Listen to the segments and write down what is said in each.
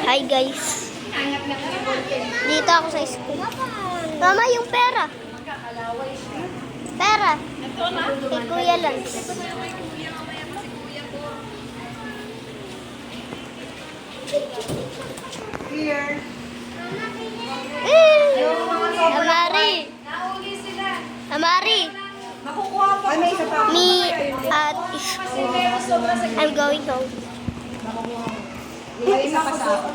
Hi guys. Dito ako sa school. Mama, yung pera. Pera. Kay Kuya Lance. Here. Amari. Amari. Ay, may isa pa. Me at school. I'm going home. May isa pa sa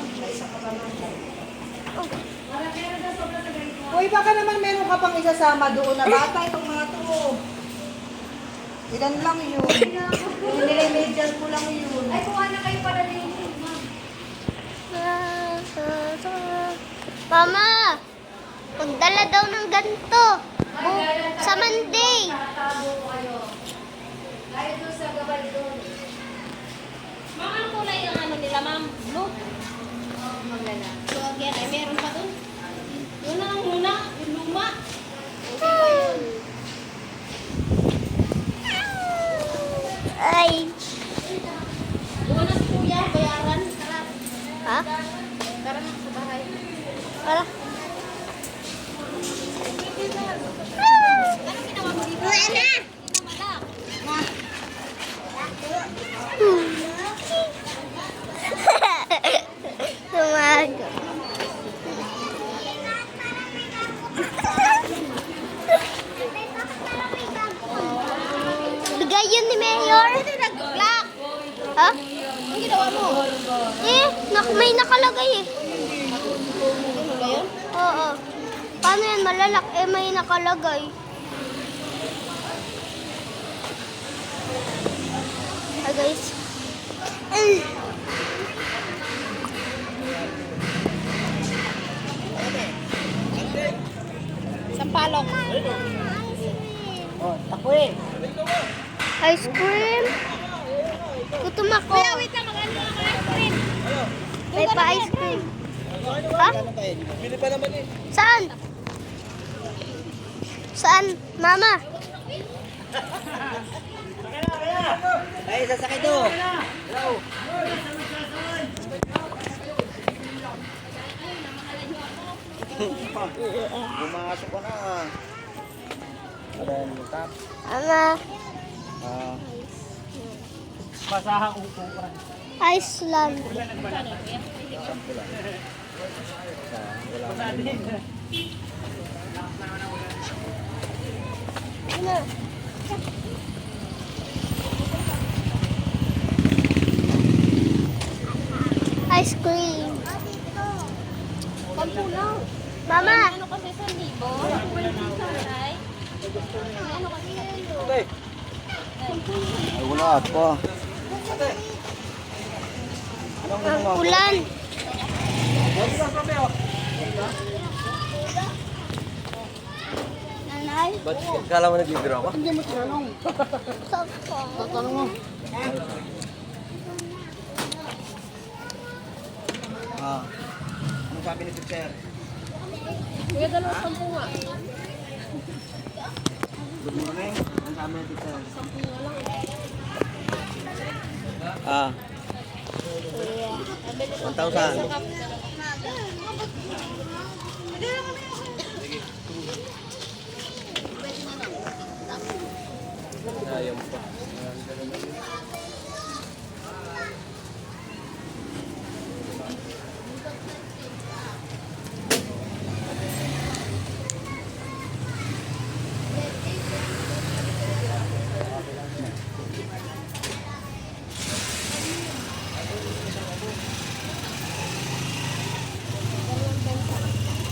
Uy, baka naman meron ka pang isasama doon na bata itong mga to. Ilan lang yun. Nilay-medias ko lang yun. Ay, kuha na kayo para din. Mama, magdala daw ng ganito. Sa Monday. Dahil doon sa gabal doon. Ma'am, ang kulay yung ano nila, ma'am? Blue? Oo, maganda. So again, ay meron pa doon? Yun na ang muna, yung luma. Okay pa yun. Ay. Doon na si Kuya, bayaran. Tara. Ha? Tara na sa bahay. Wala. Ano ginawa mo dito? Wala. Tumago. Bigay yun ni Mayor. Nag-block. Ha? Ano ginawa mo? May nakalagay eh. Ano ba yun? Oo. Paano yan malalak? May nakalagay. Hi guys. Sampalok. Oh, takuin. Ice cream. Gutom ako. Kuya, wait lang. Mag-ano lang ang ice cream. May pa ice cream. Ha? Bili pa naman eh. Saan? Saan? Mama? Ay, sasakay to. Pumasok ko na. Ayan, tap. Mama? Basahan ko po. Iceland. Ano? Ice cream. Pampulaw. Mama? Ano kasi sa libo? Ay. Ano kasi sa libo? Ay, wala pa. Ang ulan. Nanay? Ba't kala mo nagbibiro ako? Saka. Tatanong mo. Anong sabi ni teacher? Kuya, dalawang sampu nga. Good morning. Anong sabi ni teacher? Sampu nga lang. 1,000. Ayaw pa.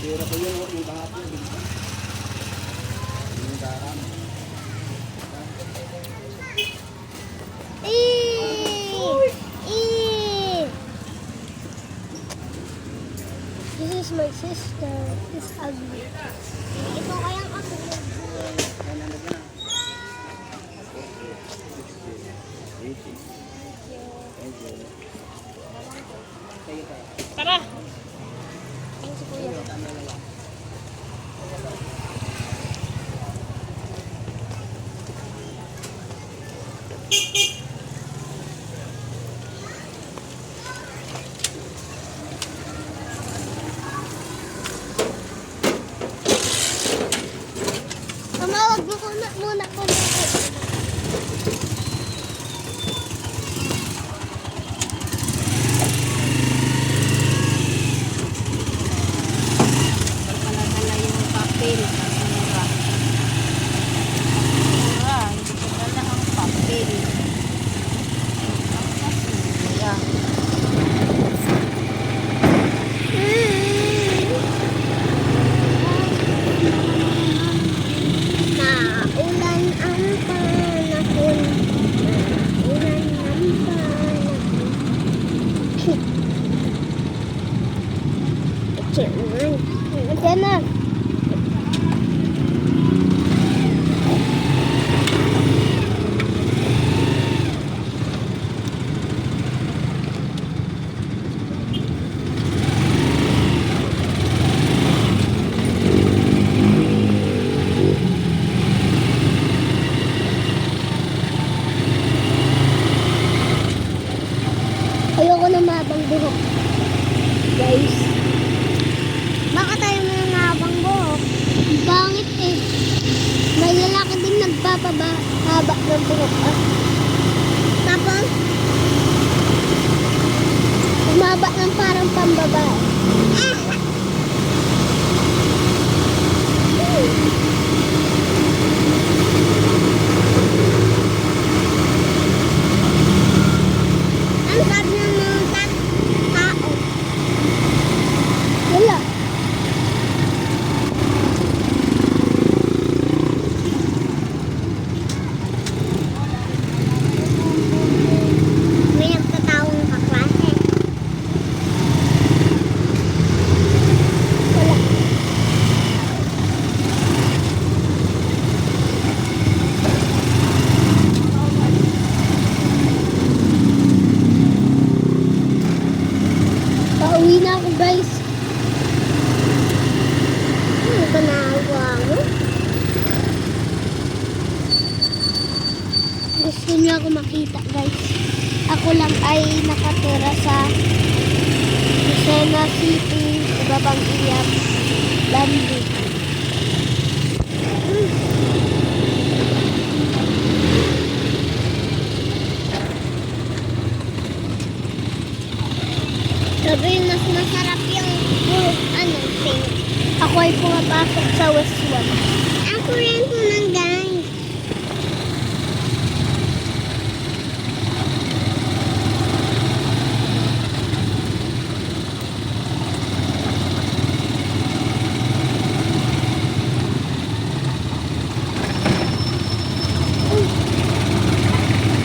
Tira ko yun, yung kahapon. Yung darang. This is my sister. It's ugly. Ito kayang ugly. Tara. Ang si Kuya. Check naman. Diyan na. Ayoko na mahabang buhok. Guys. Bakit tayo mo na mahabang buhok? Ang pangit eh. May lalaki din nagpapahaba ng buhok. Tapos, umaba ng parang pambabae. Ang sabi ng mga tao. Wala. May nagtatawang kaklase. Wala. Pauwi na ako, guys. Ano ba naawa mo? Gusto niyo ako makita, guys. Ako lang ay nakatira sa Lucena City, Ibabang Iyap, Landi. Sabi mas masarap yung pink. Ako ay pumapasok sa West 1. Ako rin po ng guys.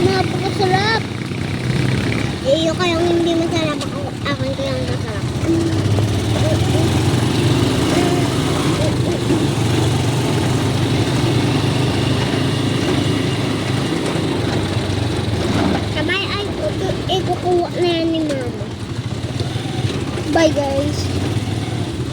Napakasarap. Iyo kayong hindi masarap ako. Akin kayang masarap. Kamay ay ikukuha na yan ni mama. Bye guys.